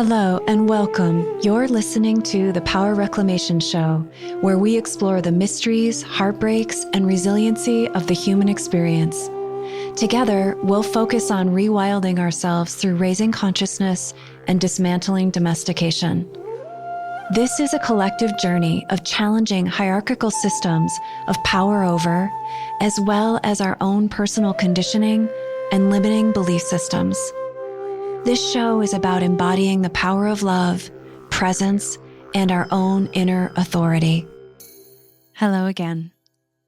Hello and welcome. You're listening to The Power Reclamation Show, where we explore the mysteries, heartbreaks, and resiliency of the human experience. Together, we'll focus on rewilding ourselves through raising consciousness and dismantling domestication. This is a collective journey of challenging hierarchical systems of power over, as well as our own personal conditioning and limiting belief systems. This show is about embodying the power of love, presence, and our own inner authority. Hello again.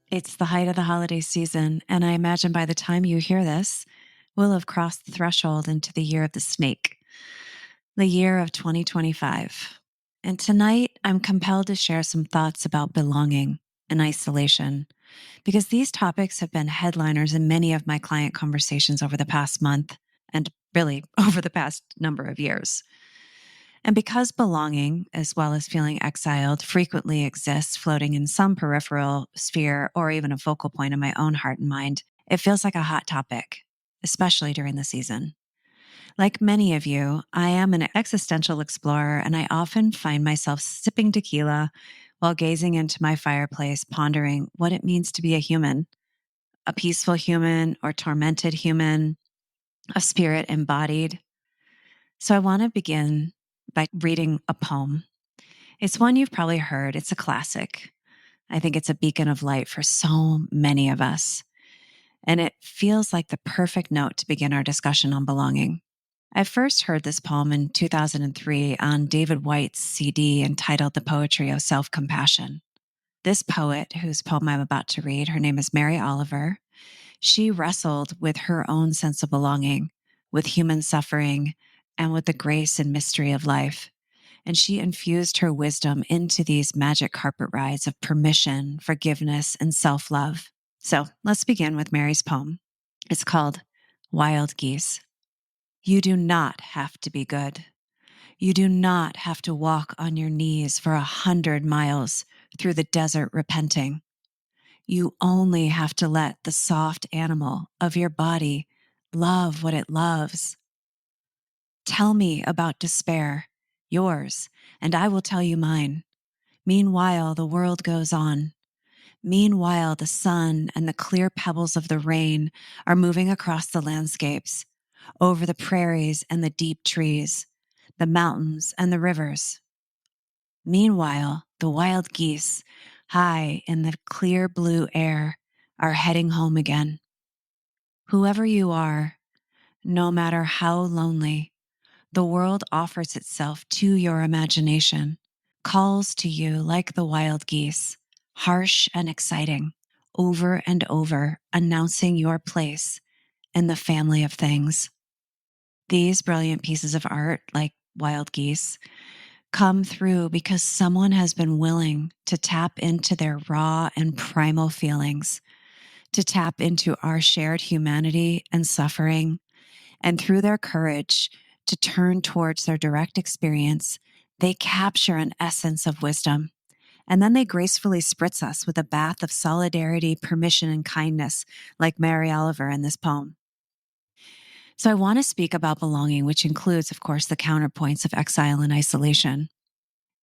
It's the height of the holiday season, and I imagine by the time you hear this, we'll have crossed the threshold into the year of the snake, the year of 2025. And tonight, I'm compelled to share some thoughts about belonging and isolation, because these topics have been headliners in many of my client conversations over the past month, and really over the past number of years. And because belonging, as well as feeling exiled, frequently exists floating in some peripheral sphere or even a focal point in my own heart and mind, it feels like a hot topic, especially during the season. Like many of you, I am an existential explorer, and I often find myself sipping tequila while gazing into my fireplace, pondering what it means to be a human, a peaceful human or tormented human, a spirit embodied. So I want to begin by reading a poem. It's one you've probably heard. It's a classic. I think it's a beacon of light for so many of us. And it feels like the perfect note to begin our discussion on belonging. I first heard this poem in 2003 on David White's CD entitled The Poetry of Self-Compassion. This poet, whose poem I'm about to read, her name is Mary Oliver. She wrestled with her own sense of belonging, with human suffering, and with the grace and mystery of life. And she infused her wisdom into these magic carpet rides of permission, forgiveness, and self-love. So let's begin with Mary's poem. It's called Wild Geese. You do not have to be good. You do not have to walk on your knees for 100 miles through the desert repenting. You only have to let the soft animal of your body love what it loves. Tell me about despair, yours, and I will tell you mine. Meanwhile, the world goes on. Meanwhile, the sun and the clear pebbles of the rain are moving across the landscapes, over the prairies and the deep trees, the mountains and the rivers. Meanwhile, the wild geese, high in the clear blue air, are heading home again. Whoever you are, no matter how lonely, the world offers itself to your imagination, calls to you like the wild geese, harsh and exciting, over and over, announcing your place in the family of things. These brilliant pieces of art, like wild geese, come through because someone has been willing to tap into their raw and primal feelings, to tap into our shared humanity and suffering, and through their courage to turn towards their direct experience, they capture an essence of wisdom. And then they gracefully spritz us with a bath of solidarity, permission, and kindness, like Mary Oliver in this poem. So I want to speak about belonging, which includes, of course, the counterpoints of exile and isolation.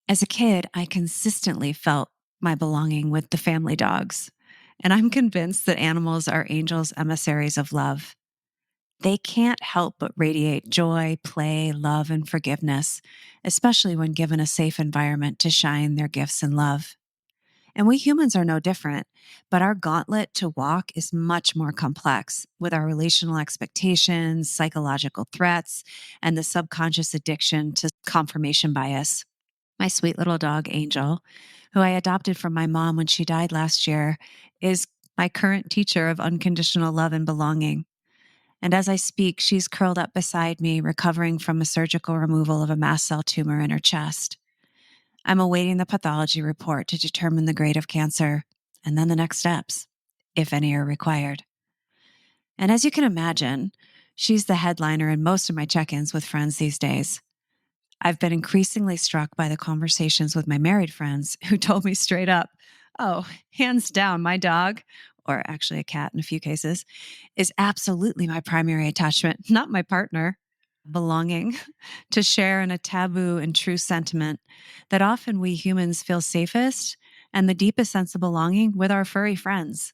As a kid, I consistently felt my belonging with the family dogs, and I'm convinced that animals are angels, emissaries of love. They can't help but radiate joy, play, love, and forgiveness, especially when given a safe environment to shine their gifts and love. And we humans are no different, but our gauntlet to walk is much more complex with our relational expectations, psychological threats, and the subconscious addiction to confirmation bias. My sweet little dog, Angel, who I adopted from my mom when she died last year, is my current teacher of unconditional love and belonging. And as I speak, she's curled up beside me, recovering from a surgical removal of a mast cell tumor in her chest. I'm awaiting the pathology report to determine the grade of cancer and then the next steps, if any are required. And as you can imagine, she's the headliner in most of my check-ins with friends these days. I've been increasingly struck by the conversations with my married friends who told me straight up, oh, hands down, my dog, or actually a cat in a few cases, is absolutely my primary attachment, not my partner. belonging, to share in a taboo and true sentiment that often we humans feel safest and the deepest sense of belonging with our furry friends.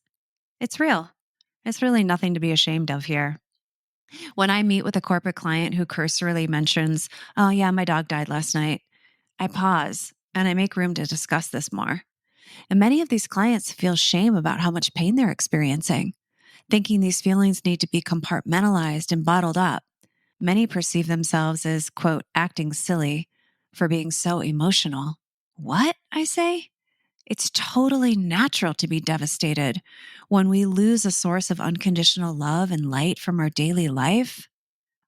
It's real. It's really nothing to be ashamed of here. When I meet with a corporate client who cursorily mentions, "Oh, yeah, my dog died last night," I pause and I make room to discuss this more. And many of these clients feel shame about how much pain they're experiencing, thinking these feelings need to be compartmentalized and bottled up. Many perceive themselves as, quote, acting silly for being so emotional. What? I say. It's totally natural to be devastated when we lose a source of unconditional love and light from our daily life.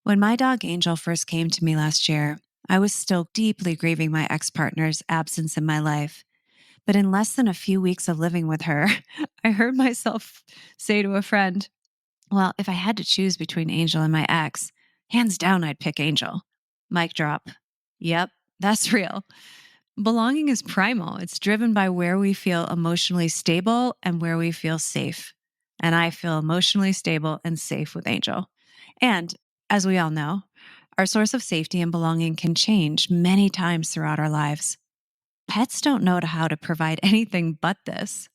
When my dog Angel first came to me last year, I was still deeply grieving my ex partner's absence in my life. But in less than a few weeks of living with her, I heard myself say to a friend, "Well, if I had to choose between Angel and my ex, hands down, I'd pick Angel." Mic drop. Yep, that's real. Belonging is primal. It's driven by where we feel emotionally stable and where we feel safe. And I feel emotionally stable and safe with Angel. And as we all know, our source of safety and belonging can change many times throughout our lives. Pets don't know how to provide anything but this.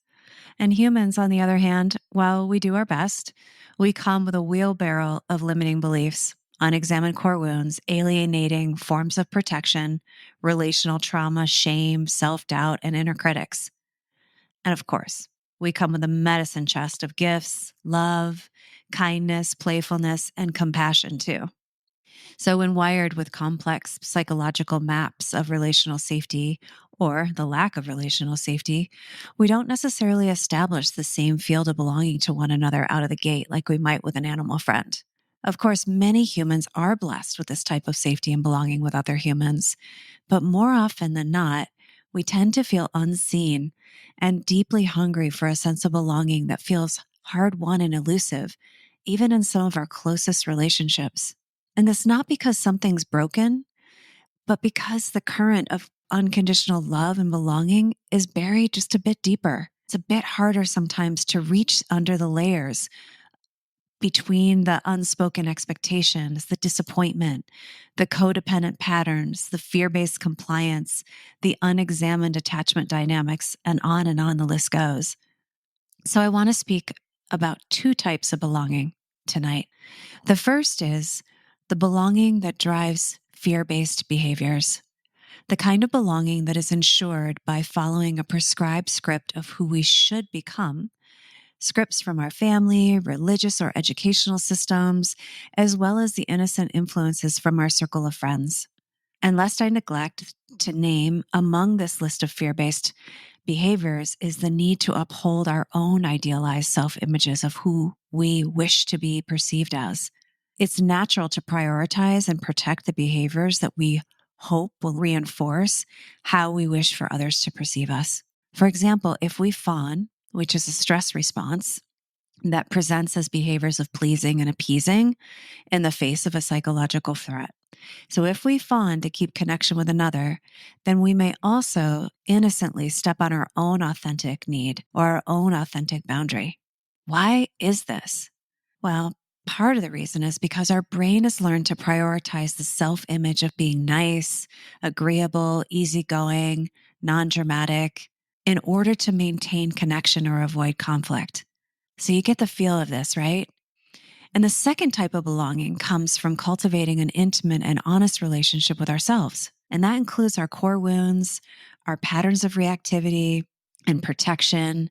And humans, on the other hand, while we do our best, we come with a wheelbarrow of limiting beliefs, unexamined core wounds, alienating forms of protection, relational trauma, shame, self doubt, and inner critics. And of course, we come with a medicine chest of gifts, love, kindness, playfulness, and compassion too. So, when wired with complex psychological maps of relational safety or the lack of relational safety, we don't necessarily establish the same field of belonging to one another out of the gate like we might with an animal friend. Of course, many humans are blessed with this type of safety and belonging with other humans, but more often than not, we tend to feel unseen and deeply hungry for a sense of belonging that feels hard won and elusive, even in some of our closest relationships. And that's not because something's broken, but because the current of unconditional love and belonging is buried just a bit deeper. It's a bit harder sometimes to reach under the layers between the unspoken expectations, the disappointment, the codependent patterns, the fear based compliance, the unexamined attachment dynamics, and on the list goes. So, I want to speak about two types of belonging tonight. The first is the belonging that drives fear based behaviors, the kind of belonging that is ensured by following a prescribed script of who we should become, scripts from our family, religious or educational systems, as well as the innocent influences from our circle of friends. And lest I neglect to name among this list of fear based behaviors is the need to uphold our own idealized self images of who we wish to be perceived as. It's natural to prioritize and protect the behaviors that we hope will reinforce how we wish for others to perceive us. For example, if we fawn, which is a stress response that presents as behaviors of pleasing and appeasing in the face of a psychological threat. So if we fawn to keep connection with another, then we may also innocently step on our own authentic need or our own authentic boundary. Why is this? Well, part of the reason is because our brain has learned to prioritize the self image of being nice, agreeable, easygoing, non dramatic in order to maintain connection or avoid conflict. So you get the feel of this, right? And the second type of belonging comes from cultivating an intimate and honest relationship with ourselves. And that includes our core wounds, our patterns of reactivity and protection,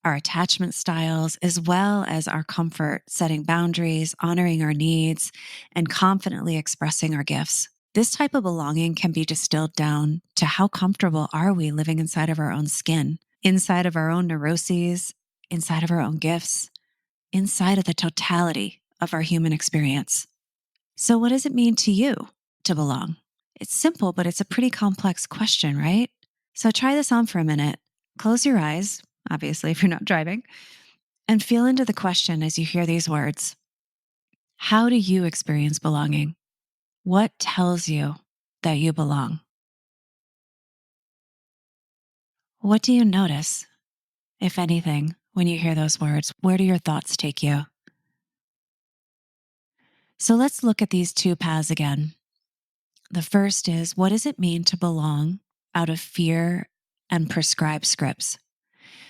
our attachment styles, as well as our comfort, setting boundaries, honoring our needs, and confidently expressing our gifts. This type of belonging can be distilled down to how comfortable are we living inside of our own skin, inside of our own neuroses, inside of our own gifts, inside of the totality of our human experience. So, what does it mean to you to belong? It's simple, but it's a pretty complex question, right? So, try this on for a minute. Close your eyes, obviously, if you're not driving, and feel into the question as you hear these words. How do you experience belonging? What tells you that you belong? What do you notice, if anything, when you hear those words? Where do your thoughts take you? So let's look at these two paths again. The first is, what does it mean to belong out of fear and prescribed scripts?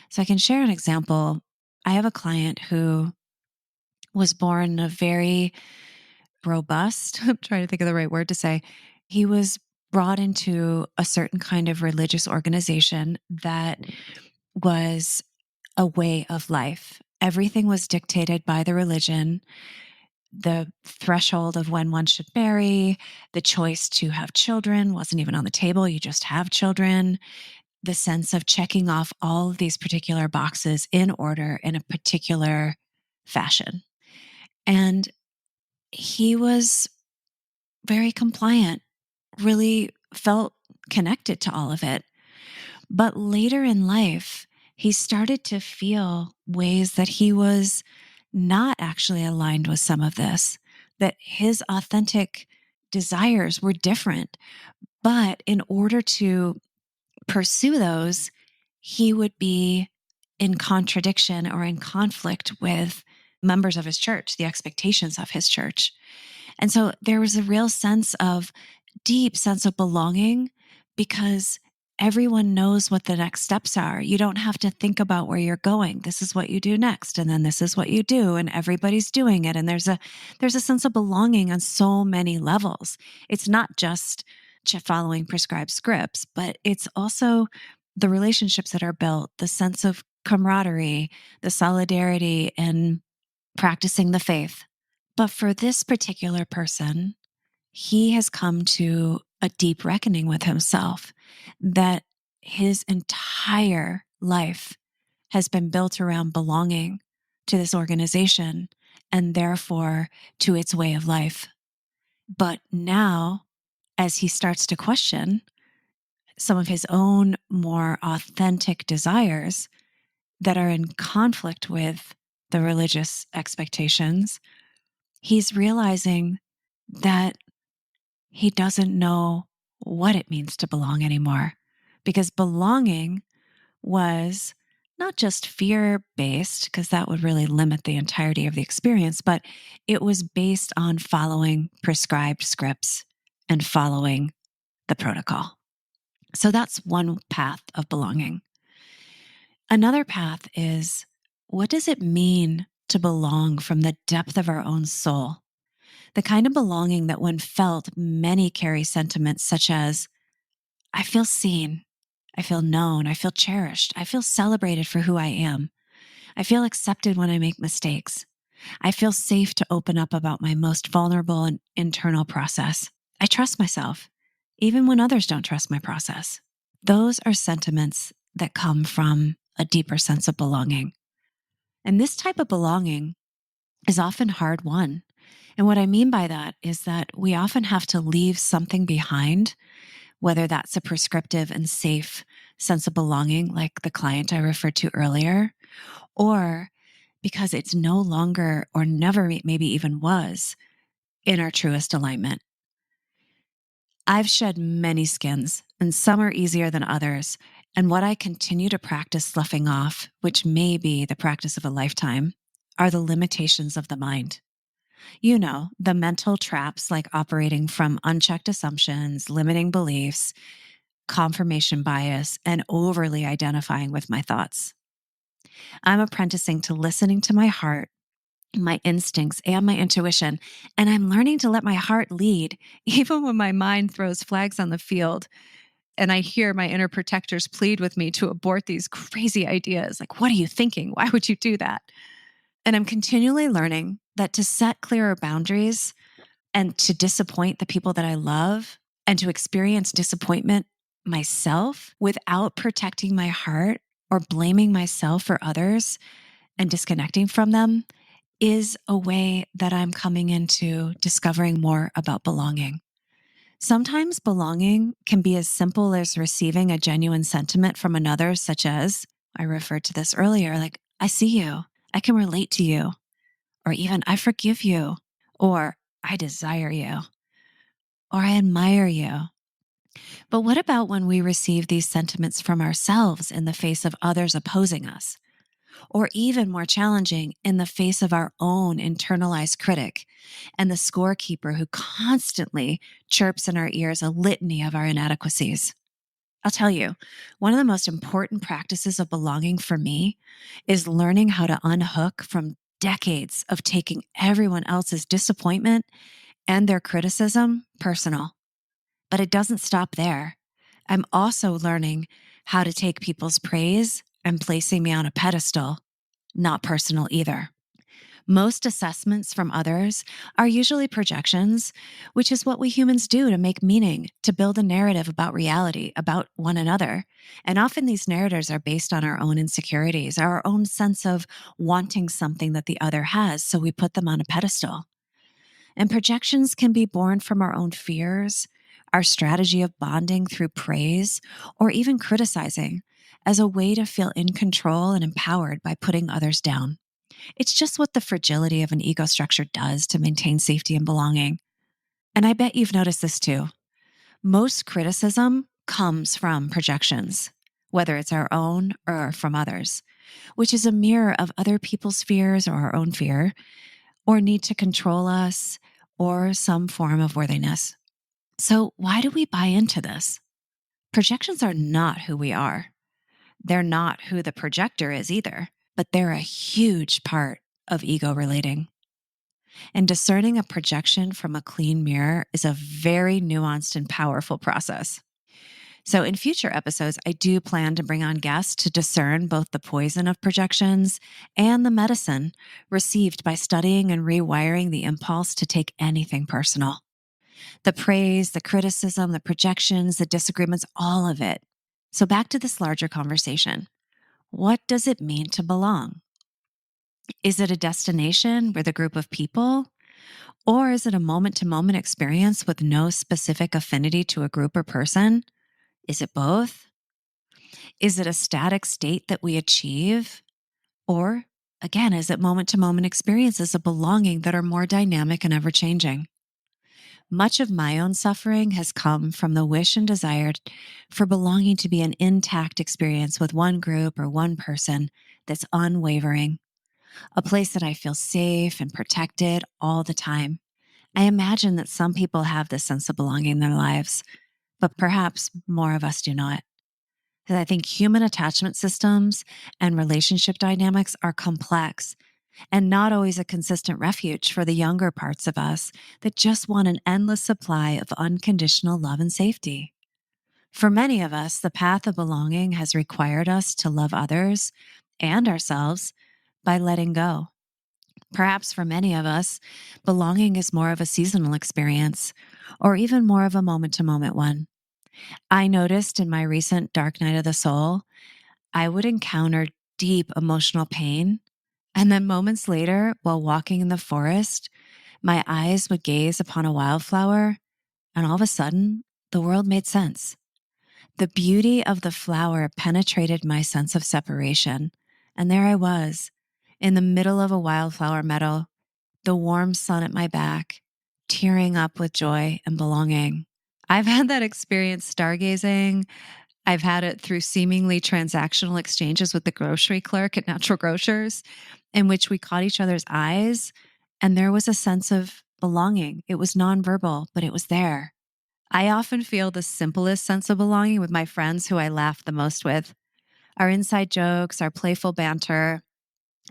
So I can share an example. I have a client who was born in a very robust, I'm trying to think of the right word to say. He was brought into a certain kind of religious organization that was a way of life. Everything was dictated by the religion, the threshold of when one should marry, the choice to have children wasn't even on the table. You just have children. The sense of checking off all of these particular boxes in order in a particular fashion. And he was very compliant, really felt connected to all of it. But later in life, he started to feel ways that he was not actually aligned with some of this, that his authentic desires were different. But in order to pursue those, he would be in contradiction or in conflict with members of his church, the expectations of his church. And so there was a real deep sense of belonging because everyone knows what the next steps are. You don't have to think about where you're going. This is what you do next. And then this is what you do. And everybody's doing it. And there's a sense of belonging on so many levels. It's not just following prescribed scripts, but it's also the relationships that are built, the sense of camaraderie, the solidarity, and practicing the faith. But for this particular person, he has come to a deep reckoning with himself that his entire life has been built around belonging to this organization and therefore to its way of life. But now, as he starts to question some of his own more authentic desires that are in conflict with the religious expectations, he's realizing that he doesn't know what it means to belong anymore, because belonging was not just fear based, because that would really limit the entirety of the experience, but it was based on following prescribed scripts and following the protocol. So that's one path of belonging. Another path is, what does it mean to belong from the depth of our own soul? The kind of belonging that, when felt, many carry sentiments such as, I feel seen, I feel known, I feel cherished, I feel celebrated for who I am, I feel accepted when I make mistakes, I feel safe to open up about my most vulnerable and internal process. I trust myself, even when others don't trust my process. Those are sentiments that come from a deeper sense of belonging. And this type of belonging is often hard won. And what I mean by that is that we often have to leave something behind, whether that's a prescriptive and safe sense of belonging, like the client I referred to earlier, or because it's no longer, or never maybe even was, in our truest alignment. I've shed many skins, and some are easier than others. And what I continue to practice sloughing off, which may be the practice of a lifetime, are the limitations of the mind. You know, the mental traps like operating from unchecked assumptions, limiting beliefs, confirmation bias, and overly identifying with my thoughts. I'm apprenticing to listening to my heart, my instincts, and my intuition, and I'm learning to let my heart lead, even when my mind throws flags on the field. And I hear my inner protectors plead with me to abort these crazy ideas. Like, what are you thinking? Why would you do that? And I'm continually learning that to set clearer boundaries and to disappoint the people that I love and to experience disappointment myself without protecting my heart or blaming myself for others and disconnecting from them is a way that I'm coming into discovering more about belonging. Sometimes belonging can be as simple as receiving a genuine sentiment from another, such as, I referred to this earlier, like, I see you, I can relate to you, or even I forgive you, or I desire you, or I admire you. But what about when we receive these sentiments from ourselves in the face of others opposing us? or even more challenging in the face of our own internalized critic and the scorekeeper who constantly chirps in our ears a litany of our inadequacies. I'll tell you, one of the most important practices of belonging for me is learning how to unhook from decades of taking everyone else's disappointment and their criticism personal. But it doesn't stop there. I'm also learning how to take people's praise and placing me on a pedestal, not personal either. Most assessments from others are usually projections, which is what we humans do to make meaning, to build a narrative about reality, about one another. And often these narratives are based on our own insecurities, our own sense of wanting something that the other has, so we put them on a pedestal. And projections can be born from our own fears, our strategy of bonding through praise, or even criticizing as a way to feel in control and empowered by putting others down. It's just what the fragility of an ego structure does to maintain safety and belonging. And I bet you've noticed this too. Most criticism comes from projections, whether it's our own or from others, which is a mirror of other people's fears or our own fear, or need to control us, or some form of worthiness. So, why do we buy into this? Projections are not who we are. They're not who the projector is either, but they're a huge part of ego relating. And discerning a projection from a clean mirror is a very nuanced and powerful process. So, in future episodes, I do plan to bring on guests to discern both the poison of projections and the medicine received by studying and rewiring the impulse to take anything personal. The praise, the criticism, the projections, the disagreements, all of it. So, back to this larger conversation. What does it mean to belong? Is it a destination with a group of people? Or is it a moment to moment experience with no specific affinity to a group or person? Is it both? Is it a static state that we achieve? Or, again, is it moment to moment experiences of belonging that are more dynamic and ever changing? Much of my own suffering has come from the wish and desire for belonging to be an intact experience with one group or one person that's unwavering, a place that I feel safe and protected all the time. I imagine that some people have this sense of belonging in their lives, but perhaps more of us do not. Because I think human attachment systems and relationship dynamics are complex and not always a consistent refuge for the younger parts of us that just want an endless supply of unconditional love and safety. For many of us, the path of belonging has required us to love others and ourselves by letting go. Perhaps for many of us, belonging is more of a seasonal experience or even more of a moment to moment one. I noticed in my recent dark night of the soul, I would encounter deep emotional pain. And then moments later, while walking in the forest, my eyes would gaze upon a wildflower, and all of a sudden, the world made sense. The beauty of the flower penetrated my sense of separation. And there I was, in the middle of a wildflower meadow, the warm sun at my back, tearing up with joy and belonging. I've had that experience stargazing. I've had it through seemingly transactional exchanges with the grocery clerk at Natural Grocers, in which we caught each other's eyes, and there was a sense of belonging. It was nonverbal, but it was there. I often feel the simplest sense of belonging with my friends who I laugh the most with. Our inside jokes, our playful banter.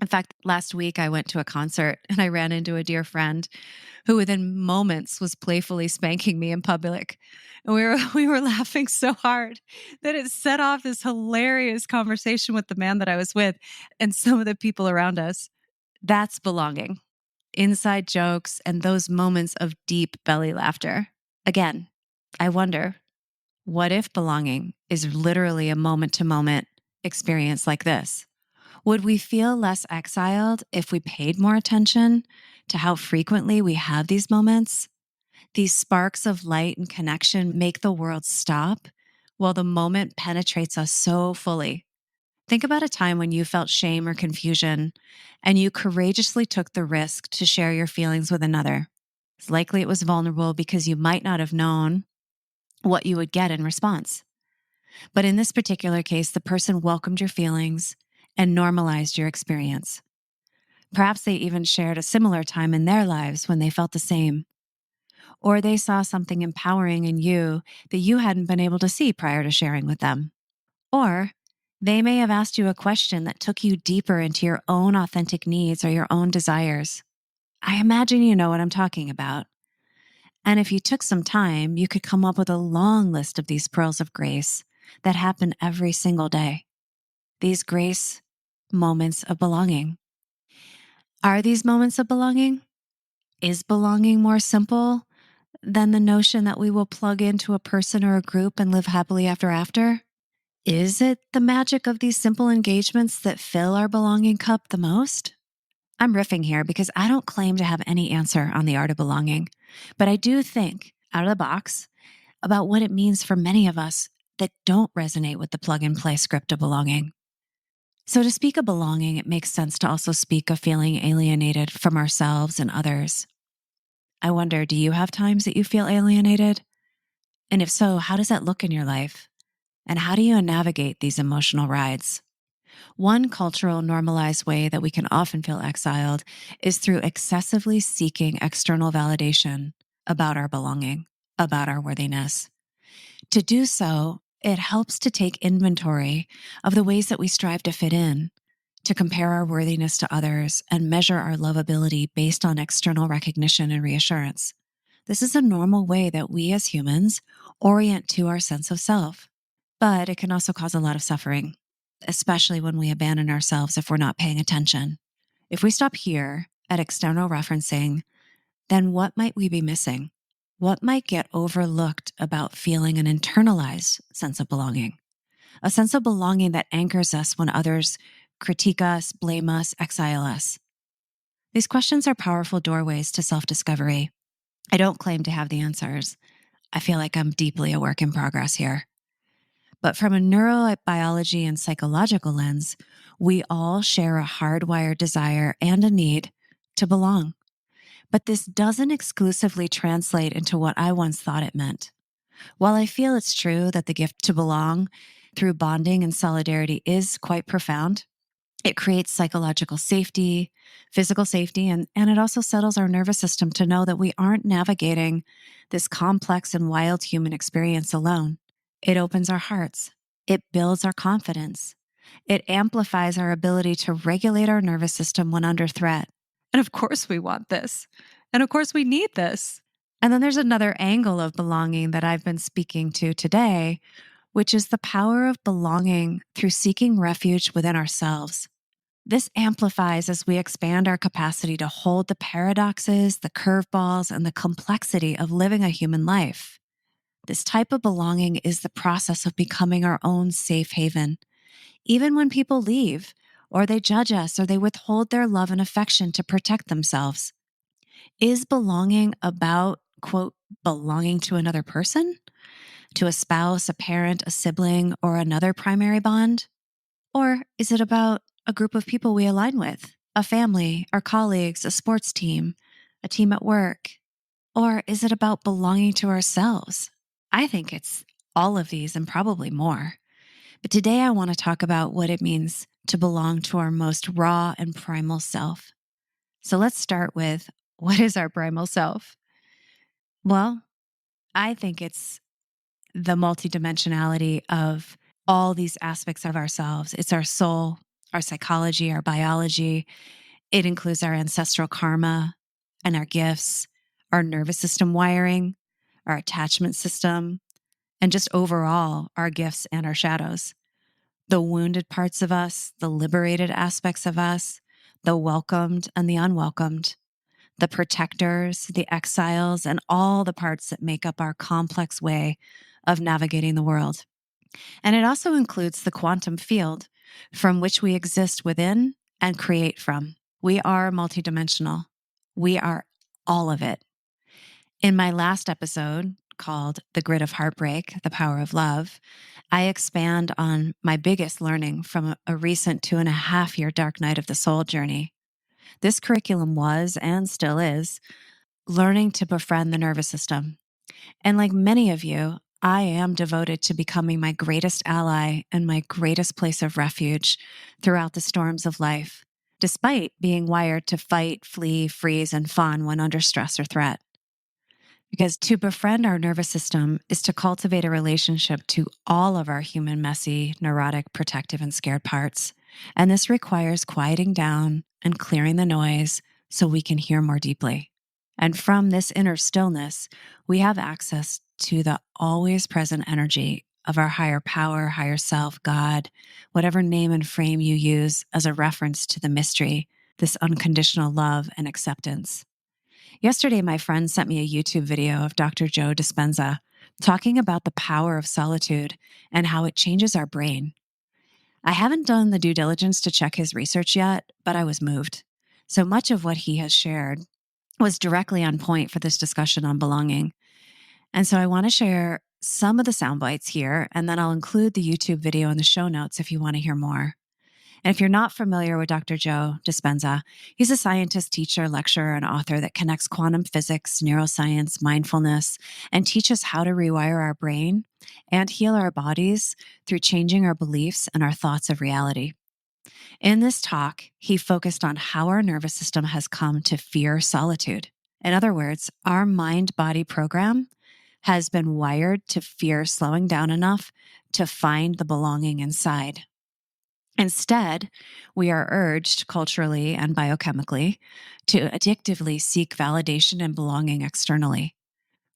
In fact, last week I went to a concert and I ran into a dear friend who within moments was playfully spanking me in public. And we were laughing so hard that it set off this hilarious conversation with the man that I was with and some of the people around us. That's belonging. Inside jokes and those moments of deep belly laughter. Again, I wonder, what if belonging is literally a moment to moment experience like this? Would we feel less exiled if we paid more attention to how frequently we have these moments? These sparks of light and connection make the world stop while the moment penetrates us so fully. Think about a time when you felt shame or confusion and you courageously took the risk to share your feelings with another. It's likely it was vulnerable because you might not have known what you would get in response. But in this particular case, the person welcomed your feelings and normalized your experience. Perhaps they even shared a similar time in their lives when they felt the same. Or they saw something empowering in you that you hadn't been able to see prior to sharing with them. Or they may have asked you a question that took you deeper into your own authentic needs or your own desires. I imagine you know what I'm talking about. And if you took some time, you could come up with a long list of these pearls of grace that happen every single day. These grace moments of belonging. Are these moments of belonging? Is belonging more simple than the notion that we will plug into a person or a group and live happily after? Is it the magic of these simple engagements that fill our belonging cup the most? I'm riffing here because I don't claim to have any answer on the art of belonging, but I do think out of the box about what it means for many of us that don't resonate with the plug and play script of belonging. So to speak of belonging, it makes sense to also speak of feeling alienated from ourselves and others. I wonder, do you have times that you feel alienated? And if so, how does that look in your life? And how do you navigate these emotional rides? One cultural normalized way that we can often feel exiled is through excessively seeking external validation about our belonging, about our worthiness. To do so, it helps to take inventory of the ways that we strive to fit in, to compare our worthiness to others and measure our lovability based on external recognition and reassurance. This is a normal way that we as humans orient to our sense of self, but it can also cause a lot of suffering, especially when we abandon ourselves if we're not paying attention. If we stop here at external referencing, then what might we be missing? What might get overlooked about feeling an internalized sense of belonging? A sense of belonging that anchors us when others critique us, blame us, exile us. These questions are powerful doorways to self-discovery. I don't claim to have the answers. I feel like I'm deeply a work in progress here. But from a neurobiology and psychological lens, we all share a hardwired desire and a need to belong. But this doesn't exclusively translate into what I once thought it meant. While I feel it's true that the gift to belong through bonding and solidarity is quite profound, it creates psychological safety, physical safety, and it also settles our nervous system to know that we aren't navigating this complex and wild human experience alone. It opens our hearts. It builds our confidence. It amplifies our ability to regulate our nervous system when under threat. And of course, we want this. And of course, we need this. And then there's another angle of belonging that I've been speaking to today, which is the power of belonging through seeking refuge within ourselves. This amplifies as we expand our capacity to hold the paradoxes, the curveballs, and the complexity of living a human life. This type of belonging is the process of becoming our own safe haven. Even when people leave, or they judge us, or they withhold their love and affection to protect themselves. Is belonging about, quote, belonging to another person? To a spouse, a parent, a sibling, or another primary bond? Or is it about a group of people we align with, a family, our colleagues, a sports team, a team at work? Or is it about belonging to ourselves? I think it's all of these and probably more. But today I want to talk about what it means to belong to our most raw and primal self. So let's start with, what is our primal self? Well, I think it's the multidimensionality of all these aspects of ourselves. It's our soul, our psychology, our biology. It includes our ancestral karma and our gifts, our nervous system wiring, our attachment system, and just overall our gifts and our shadows. The wounded parts of us, the liberated aspects of us, the welcomed and the unwelcomed, the protectors, the exiles, and all the parts that make up our complex way of navigating the world. And it also includes the quantum field from which we exist within and create from. We are multidimensional. We are all of it. In my last episode called The Grit of Heartbreak, The Power of Love, I expand on my biggest learning from a recent 2.5-year dark night of the soul journey. This curriculum was, and still is, learning to befriend the nervous system. And like many of you, I am devoted to becoming my greatest ally and my greatest place of refuge throughout the storms of life, despite being wired to fight, flee, freeze, and fawn when under stress or threat. Because to befriend our nervous system is to cultivate a relationship to all of our human, messy, neurotic, protective, and scared parts. And this requires quieting down and clearing the noise so we can hear more deeply. And from this inner stillness, we have access to the always present energy of our higher power, higher self, God, whatever name and frame you use as a reference to the mystery, this unconditional love and acceptance. Yesterday, my friend sent me a YouTube video of Dr. Joe Dispenza talking about the power of solitude and how it changes our brain. I haven't done the due diligence to check his research yet, but I was moved. So much of what he has shared was directly on point for this discussion on belonging. And so I want to share some of the sound bites here, and then I'll include the YouTube video in the show notes if you want to hear more. And if you're not familiar with Dr. Joe Dispenza, he's a scientist, teacher, lecturer, and author that connects quantum physics, neuroscience, mindfulness, and teaches how to rewire our brain and heal our bodies through changing our beliefs and our thoughts of reality. In this talk, he focused on how our nervous system has come to fear solitude. In other words, our mind-body program has been wired to fear slowing down enough to find the belonging inside. Instead, we are urged culturally and biochemically to addictively seek validation and belonging externally,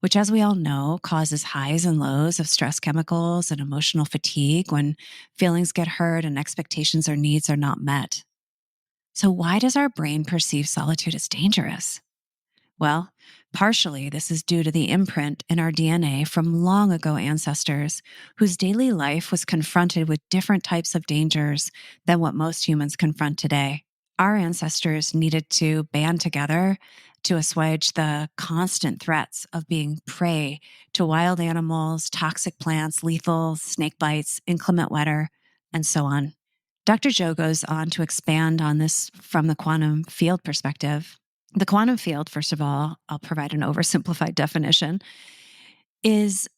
which, as we all know, causes highs and lows of stress chemicals and emotional fatigue when feelings get hurt and expectations or needs are not met. So, why does our brain perceive solitude as dangerous? Well, partially this is due to the imprint in our DNA from long ago ancestors whose daily life was confronted with different types of dangers than what most humans confront today. Our ancestors needed to band together to assuage the constant threats of being prey to wild animals, toxic plants, lethal snake bites, inclement weather, and so on. Dr. Joe goes on to expand on this from the quantum field perspective. The quantum field, first of all, I'll provide an oversimplified definition, is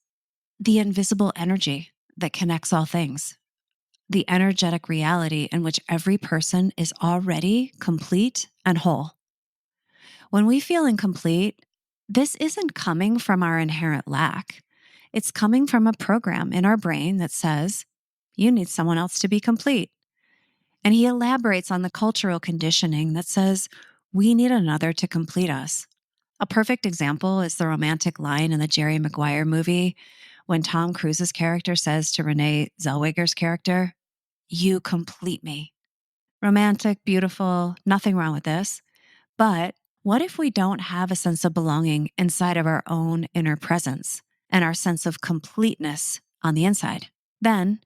the invisible energy that connects all things, the energetic reality in which every person is already complete and whole. When we feel incomplete, this isn't coming from our inherent lack. It's coming from a program in our brain that says, you need someone else to be complete. And he elaborates on the cultural conditioning that says we need another to complete us. A perfect example is the romantic line in the Jerry Maguire movie when Tom Cruise's character says to Renee Zellweger's character, "You complete me." Romantic, beautiful, nothing wrong with this. But what if we don't have a sense of belonging inside of our own inner presence and our sense of completeness on the inside? Then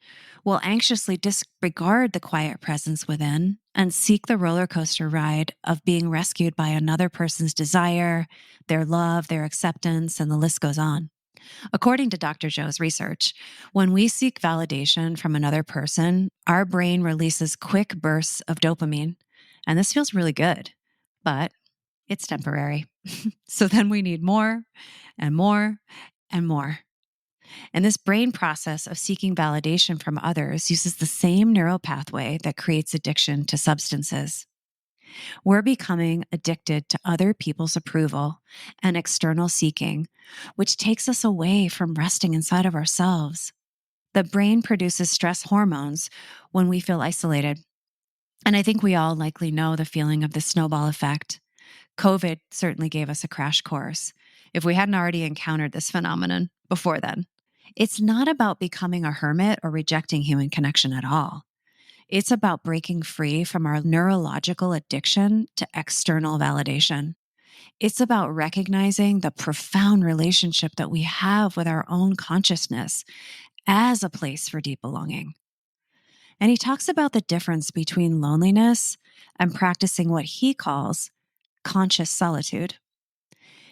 we'll anxiously disregard the quiet presence within and seek the roller coaster ride of being rescued by another person's desire, their love, their acceptance, and the list goes on. According to Dr. Joe's research, when we seek validation from another person, our brain releases quick bursts of dopamine, and this feels really good, but it's temporary. So then we need more and more and more. And this brain process of seeking validation from others uses the same neural pathway that creates addiction to substances. We're becoming addicted to other people's approval and external seeking, which takes us away from resting inside of ourselves. The brain produces stress hormones when we feel isolated. And I think we all likely know the feeling of the snowball effect. COVID certainly gave us a crash course if we hadn't already encountered this phenomenon before then. It's not about becoming a hermit or rejecting human connection at all. It's about breaking free from our neurological addiction to external validation. It's about recognizing the profound relationship that we have with our own consciousness as a place for deep belonging. And he talks about the difference between loneliness and practicing what he calls conscious solitude.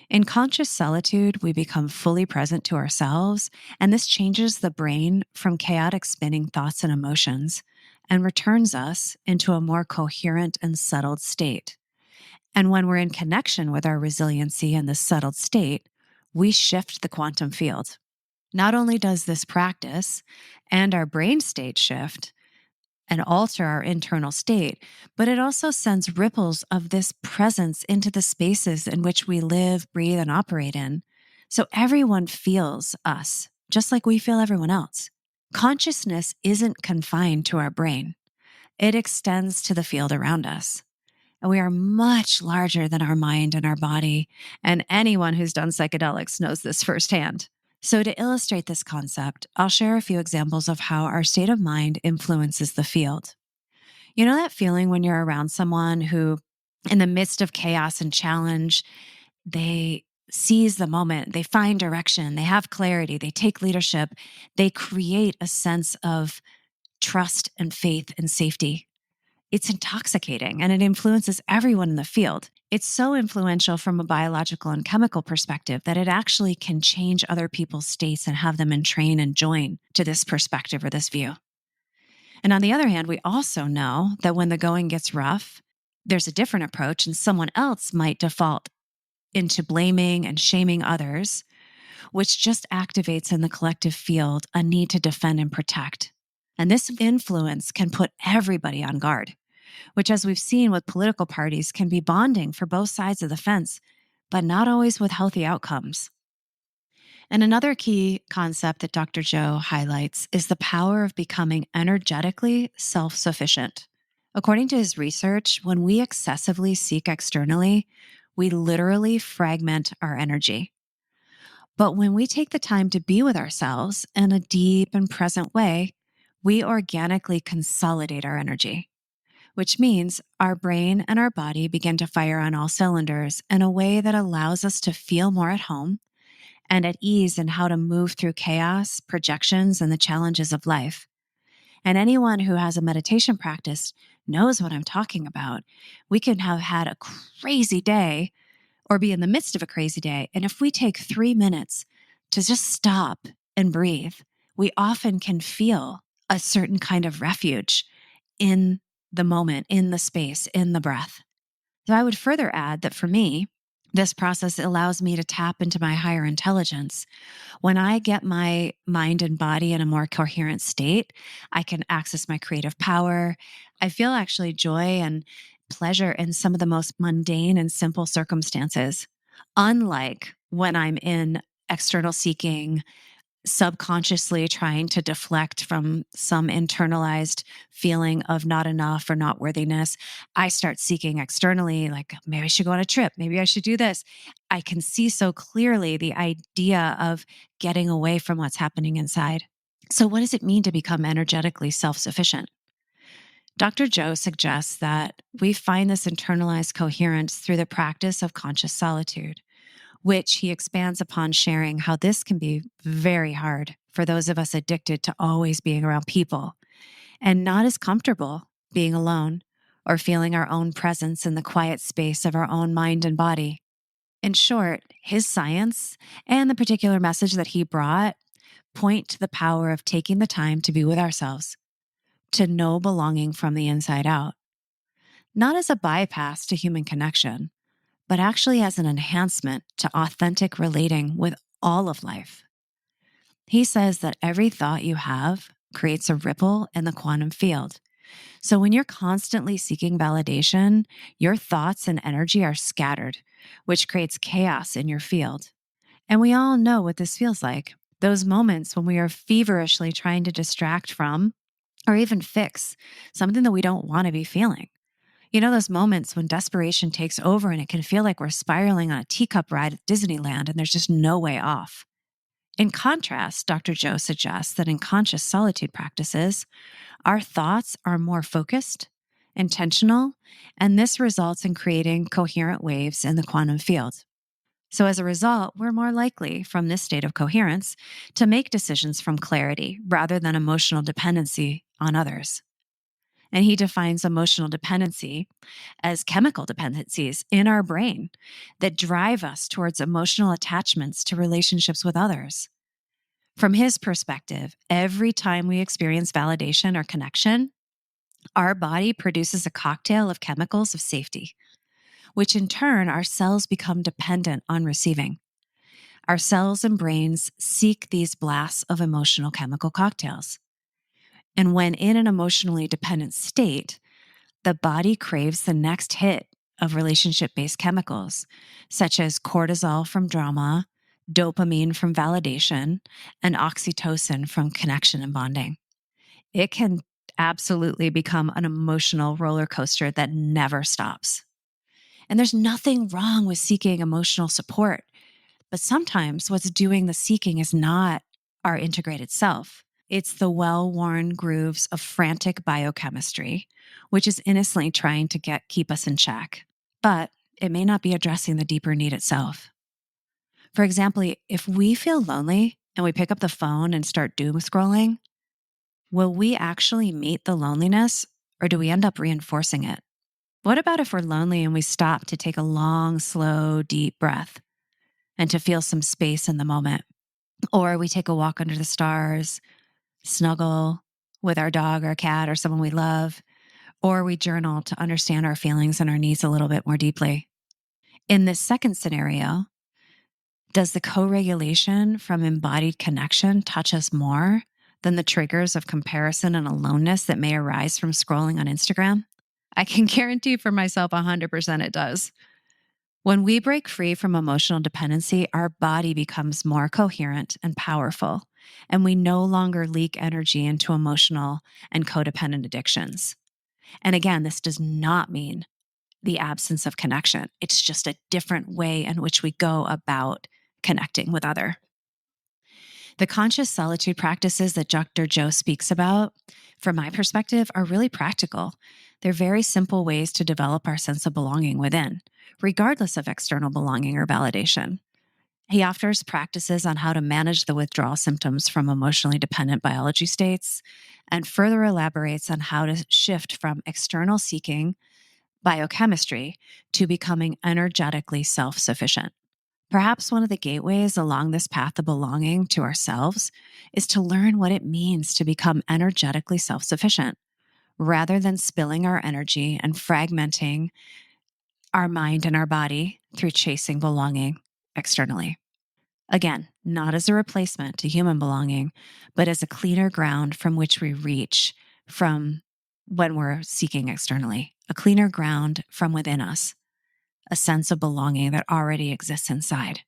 In conscious solitude, we become fully present to ourselves, and this changes the brain from chaotic spinning thoughts and emotions and returns us into a more coherent and settled state. And when we're in connection with our resiliency and this settled state, we shift the quantum field. Not only does this practice and our brain state shift and alter our internal state, but it also sends ripples of this presence into the spaces in which we live, breathe, and operate in. So everyone feels us, just like we feel everyone else. Consciousness isn't confined to our brain. It extends to the field around us. And we are much larger than our mind and our body. And anyone who's done psychedelics knows this firsthand. So, to illustrate this concept, I'll share a few examples of how our state of mind influences the field. You know that feeling when you're around someone who, in the midst of chaos and challenge, they seize the moment, they find direction, they have clarity, they take leadership, they create a sense of trust and faith and safety. It's intoxicating and it influences everyone in the field. It's so influential from a biological and chemical perspective that it actually can change other people's states and have them entrain and join to this perspective or this view. And on the other hand, we also know that when the going gets rough, there's a different approach, and someone else might default into blaming and shaming others, which just activates in the collective field a need to defend and protect. And this influence can put everybody on guard, which, as we've seen with political parties, can be bonding for both sides of the fence, but not always with healthy outcomes. And another key concept that Dr. Joe highlights is the power of becoming energetically self sufficient. According to his research, when we excessively seek externally, we literally fragment our energy. But when we take the time to be with ourselves in a deep and present way, we organically consolidate our energy, which means our brain and our body begin to fire on all cylinders in a way that allows us to feel more at home and at ease in how to move through chaos, projections, and the challenges of life. And anyone who has a meditation practice knows what I'm talking about. We can have had a crazy day or be in the midst of a crazy day. And if we take 3 minutes to just stop and breathe, we often can feel a certain kind of refuge in the moment, in the space, in the breath. So I would further add that for me, this process allows me to tap into my higher intelligence. When I get my mind and body in a more coherent state, I can access my creative power. I feel actually joy and pleasure in some of the most mundane and simple circumstances, unlike when I'm in external seeking, subconsciously trying to deflect from some internalized feeling of not enough or not worthiness. I start seeking externally, like maybe I should go on a trip. Maybe I should do this. I can see so clearly the idea of getting away from what's happening inside. So, what does it mean to become energetically self sufficient? Dr. Joe suggests that we find this internalized coherence through the practice of conscious solitude, which he expands upon, sharing how this can be very hard for those of us addicted to always being around people and not as comfortable being alone or feeling our own presence in the quiet space of our own mind and body. In short, his science and the particular message that he brought point to the power of taking the time to be with ourselves, to know belonging from the inside out, not as a bypass to human connection, but actually as an enhancement to authentic relating with all of life. He says that every thought you have creates a ripple in the quantum field. So when you're constantly seeking validation, your thoughts and energy are scattered, which creates chaos in your field. And we all know what this feels like. Those moments when we are feverishly trying to distract from or even fix something that we don't want to be feeling. You know, those moments when desperation takes over and it can feel like we're spiraling on a teacup ride at Disneyland and there's just no way off. In contrast, Dr. Joe suggests that in conscious solitude practices, our thoughts are more focused, intentional, and this results in creating coherent waves in the quantum field. So as a result, we're more likely from this state of coherence to make decisions from clarity rather than emotional dependency on others. And he defines emotional dependency as chemical dependencies in our brain that drive us towards emotional attachments to relationships with others. From his perspective, every time we experience validation or connection, our body produces a cocktail of chemicals of safety, which in turn our cells become dependent on receiving. Our cells and brains seek these blasts of emotional chemical cocktails. And when in an emotionally dependent state, the body craves the next hit of relationship-based chemicals, such as cortisol from drama, dopamine from validation, and oxytocin from connection and bonding. It can absolutely become an emotional roller coaster that never stops. And there's nothing wrong with seeking emotional support, but sometimes what's doing the seeking is not our integrated self. It's the well-worn grooves of frantic biochemistry, which is innocently trying to keep us in check. But it may not be addressing the deeper need itself. For example, if we feel lonely and we pick up the phone and start doom scrolling, will we actually meet the loneliness, or do we end up reinforcing it? What about if we're lonely and we stop to take a long, slow, deep breath and to feel some space in the moment? Or we take a walk under the stars, snuggle with our dog or cat or someone we love, or we journal to understand our feelings and our needs a little bit more deeply. In this second scenario, does the co-regulation from embodied connection touch us more than the triggers of comparison and aloneness that may arise from scrolling on Instagram? I can guarantee for myself 100% it does. When we break free from emotional dependency, our body becomes more coherent and powerful, and we no longer leak energy into emotional and codependent addictions. And again, this does not mean the absence of connection. It's just a different way in which we go about connecting with other. The conscious solitude practices that Dr. Joe speaks about, from my perspective, are really practical. They're very simple ways to develop our sense of belonging within, regardless of external belonging or validation. He offers practices on how to manage the withdrawal symptoms from emotionally dependent biology states, and further elaborates on how to shift from external seeking biochemistry to becoming energetically self-sufficient. Perhaps one of the gateways along this path of belonging to ourselves is to learn what it means to become energetically self-sufficient, rather than spilling our energy and fragmenting our mind and our body through chasing belonging externally. Again, not as a replacement to human belonging, but as a cleaner ground from which we reach from when we're seeking externally, a cleaner ground from within us, a sense of belonging that already exists inside.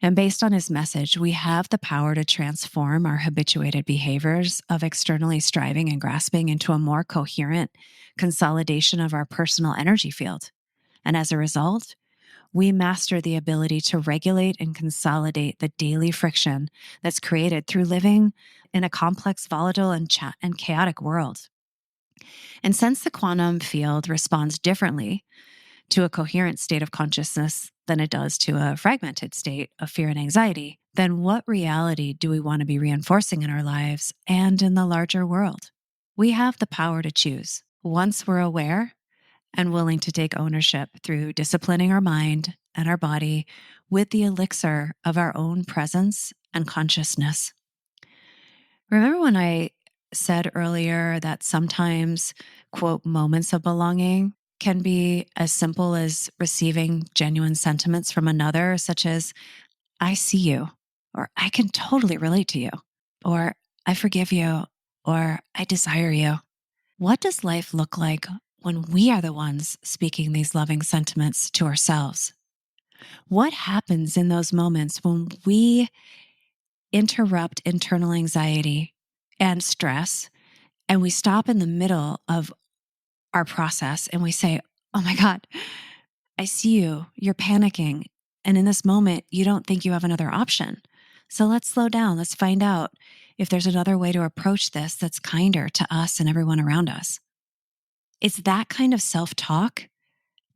And based on his message, we have the power to transform our habituated behaviors of externally striving and grasping into a more coherent consolidation of our personal energy field. And as a result, we master the ability to regulate and consolidate the daily friction that's created through living in a complex, volatile, and chaotic world. And since the quantum field responds differently to a coherent state of consciousness than it does to a fragmented state of fear and anxiety, then what reality do we want to be reinforcing in our lives and in the larger world? We have the power to choose once we're aware and willing to take ownership through disciplining our mind and our body with the elixir of our own presence and consciousness. Remember when I said earlier that sometimes, quote, moments of belonging can be as simple as receiving genuine sentiments from another, such as, I see you, or I can totally relate to you, or I forgive you, or I desire you. What does life look like when we are the ones speaking these loving sentiments to ourselves? What happens in those moments when we interrupt internal anxiety and stress and we stop in the middle of our process and we say, oh my God, I see you, you're panicking. And in this moment, you don't think you have another option. So let's slow down. Let's find out if there's another way to approach this that's kinder to us and everyone around us. It's that kind of self-talk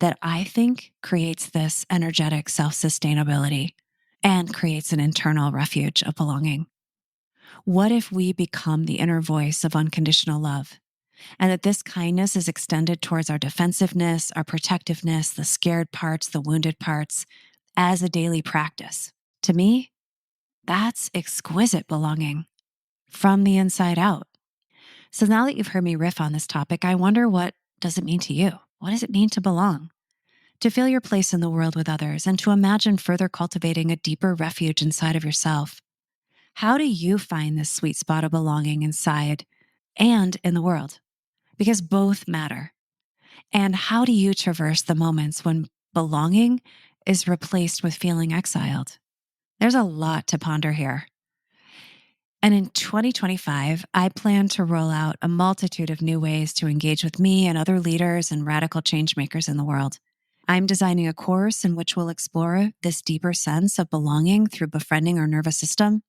that I think creates this energetic self-sustainability and creates an internal refuge of belonging. What if we become the inner voice of unconditional love? And that this kindness is extended towards our defensiveness, our protectiveness, the scared parts, the wounded parts, as a daily practice. To me, that's exquisite belonging from the inside out. So now that you've heard me riff on this topic, I wonder, what does it mean to you? What does it mean to belong? to feel your place in the world with others, and to imagine further cultivating a deeper refuge inside of yourself. How do you find this sweet spot of belonging inside and in the world? Because both matter. And how do you traverse the moments when belonging is replaced with feeling exiled? There's a lot to ponder here. And in 2025, I plan to roll out a multitude of new ways to engage with me and other leaders and radical change makers in the world. I'm designing a course in which we'll explore this deeper sense of belonging through befriending our nervous system.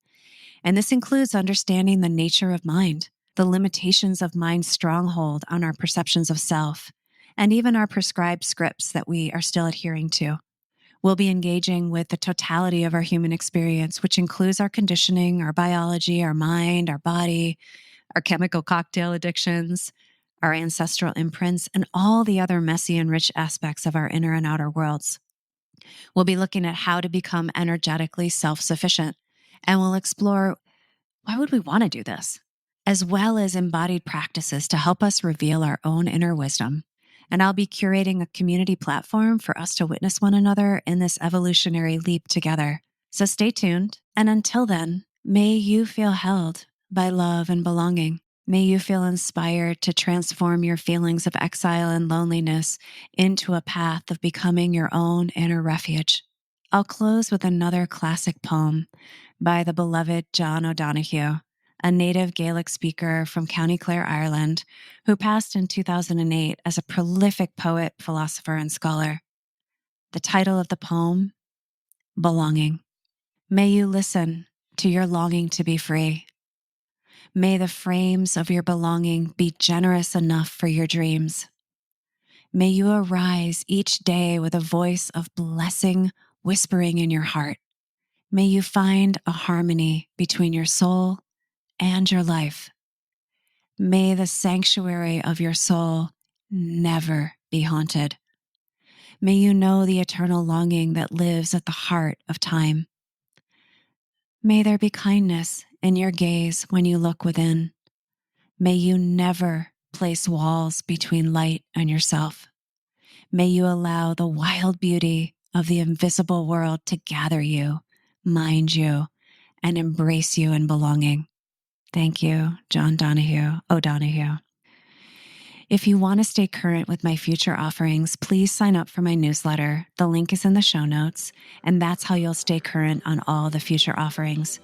And this includes understanding the nature of mind, the limitations of mind's stronghold on our perceptions of self, and even our prescribed scripts that we are still adhering to. We'll be engaging with the totality of our human experience, which includes our conditioning, our biology, our mind, our body, our chemical cocktail addictions, our ancestral imprints, and all the other messy and rich aspects of our inner and outer worlds. We'll be looking at how to become energetically self-sufficient, and we'll explore why would we want to do this, as well as embodied practices to help us reveal our own inner wisdom. And I'll be curating a community platform for us to witness one another in this evolutionary leap together. So stay tuned. And until then, may you feel held by love and belonging. May you feel inspired to transform your feelings of exile and loneliness into a path of becoming your own inner refuge. I'll close with another classic poem by the beloved John O'Donoghue, a native Gaelic speaker from County Clare, Ireland, who passed in 2008 as a prolific poet, philosopher, and scholar. The title of the poem, Belonging. May you listen to your longing to be free. May the frames of your belonging be generous enough for your dreams. May you arise each day with a voice of blessing whispering in your heart. May you find a harmony between your soul and your life. May the sanctuary of your soul never be haunted. May you know the eternal longing that lives at the heart of time. May there be kindness in your gaze when you look within. May you never place walls between light and yourself. May you allow the wild beauty of the invisible world to gather you, mind you, and embrace you in belonging. Thank you, John O'Donoghue. If you want to stay current with my future offerings, please sign up for my newsletter. The link is in the show notes, and that's how you'll stay current on all the future offerings.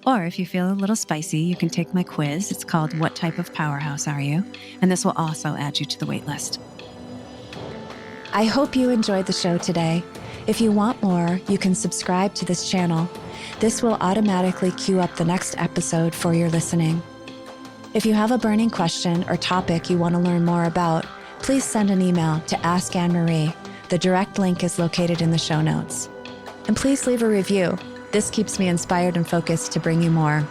Or if you feel a little spicy, you can take my quiz. It's called What Type of Powerhouse Are You? And this will also add you to the wait list. I hope you enjoyed the show today. If you want more, you can subscribe to this channel. This will automatically queue up the next episode for your listening. If you have a burning question or topic you want to learn more about, please send an email to Ask Anne-Marie. The direct link is located in the show notes. And please leave a review. This keeps me inspired and focused to bring you more.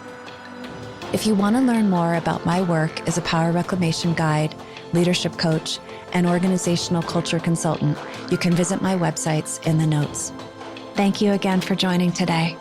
If you want to learn more about my work as a power reclamation guide, leadership coach, and organizational culture consultant, you can visit my websites in the notes. Thank you again for joining today.